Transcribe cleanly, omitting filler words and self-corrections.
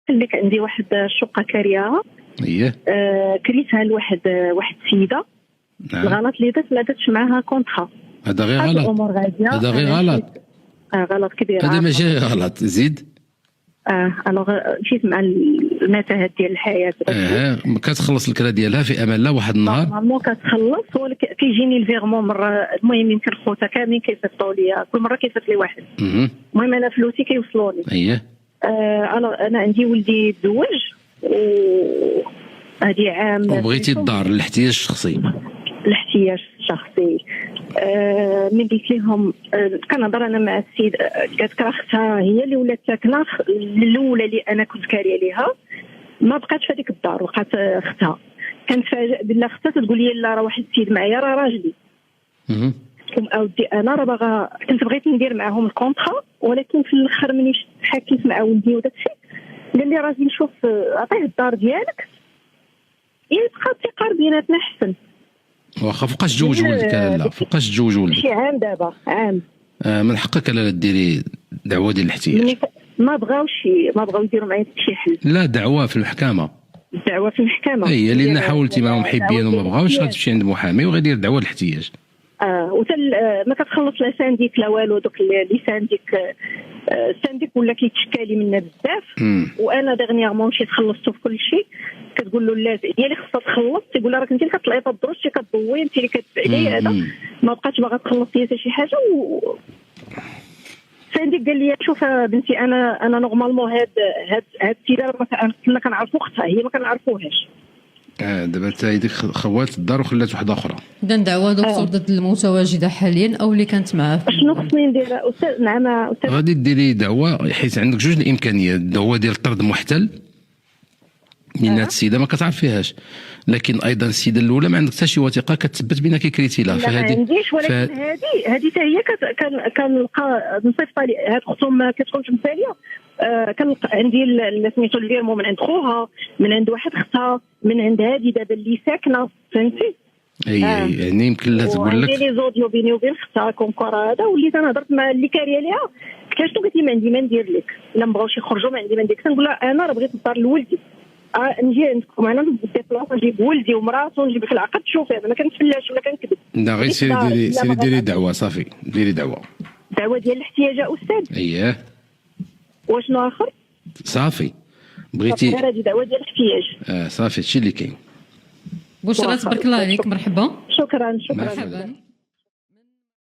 قال لك عندي واحد الشقه كارياها. اييه. كريتها لواحد السيده. نعم. الغلط اللي درت ما درتش معاها كونطرا. هذا غير غلط. الامور غاديه. هذا غير غلط. غلط كبير. هذا ماشي غلط. زيد. الوغ جيت مع المتاهات ديال الحياه. كتخلص الكرا ديالها في امان الله واحد النهار. نورمالمون كتخلص، ولكن كيجيني الفيغمون مره. المهم يمكن خوتها كاملين كيصيفطوا لي، كل مره كيصيفط لي واحد. المهم انا فلوسي كيوصلوني. اييه. انا عندي ولدي تزوج وهذه عام. وبغيتي الدار الاحتياج الشخصي. الاحتياج الشخصي. من قلت لهم كنهضر انا مع السيد، قالت راه اختها هي اللي ولات ساكنه الاولى اللي انا كنت كاريه ليها، ما بقاتش في هذيك الدار، وقعت اختها. كنتفاجئ بالله اختها تقول لي لا راه واحد السيد معايا راه راجلي. اودي انا راه باغا كنت بغيت ندير معاهم الكونطرا، ولكن في الاخر ملي حكيت مع ولدي وداك الشيء قال لي راجل شوف عطيه الدار ديالك يبقى الثقه بيناتنا احسن. واخا فوقاش تزوج ولدك؟ لا فوقاش تزوج ولدك؟ شي عام دابا عام. من حقك لا ديري دعوه ديال الاحتياج. ما بغاو يديروا معايا شي حل. لا دعوه في المحكمه. الدعوه في المحكمه هي اللي حاولتي معاهم حبيان وما بغاوش، غتمشي عند محامي وغيدير دعوه الاحتياج. وتل ما كتخلص لا سانديك لا والو. دوك اللي سانديك ولا كيتشكالي منا بزاف. وانا دغنيغمون مشيت خلصته في كل شيء. كتقول له لا هي اللي خصها تخلص، تيقول لها راك انت اللي كتطلعي في الدروج، انت كتضوي، انت اللي كتفعلي هذا. ما بقاتش باغا تخلص لي حتى شي حاجه. سانديك قال لي شوف بنتي انا نورمالمون هاد السيده كنا كنعرفوا اختها، هي ما كنعرفوهاش. دابا حتى هي ديك خوات الدار وخلات واحده اخرى. اذا دعوه دكتور ضد المتواجده حاليا او اللي كانت معاه. شنو خصني ندير استاذ؟ نعم استاذ. غادي ديري دعوه، حيت عندك جوج الامكانيات. الدعوه ديال طرد محتل من هاد السيده ما كتعرفيهاش، لكن ايضا السيده الاولى ما عندك حتى شي وثيقه كتثبت بانك كريتي لها. فهذه ما عنديش، ولكن هذه حتى هي كنلقى نصيفط لي هاد اختهم ما كتكونش مثاليه. كنلقى عندي سميتو الفيرمون من عند خوها، من عند واحد اختها، من عند هذه دابا اللي ساكنه، فهمتي؟ يعني يمكن لها تقول لك. عندي لي زوديو بيني وبين اختها كونكور هذا، وليت انا هضرت مع اللي كاريه ليها. اكتشفت قلت لي ما عندي ما ندير لك، الا مبغاوش يخرجوا ما عندي ما ندير لك. كنقول لها انا راه بغيت الدار لولدي، نجي عندكم انا نديبلاص نجيب ولدي ومراته ونجيب في العقد. شوفي انا ما كنتفلاش ولا كنكذب. لا غير سيري ديري دعوه صافي. ديري دعوه ديال الاحتياج يا استاذ. اييه. وشنو اخر؟ صافي بغيتي غير هذه دعوه ديال الاحتياج. صافي هادشي اللي كاين. بشرى تبارك الله عليك. مرحبا. شكرا. مرحبا.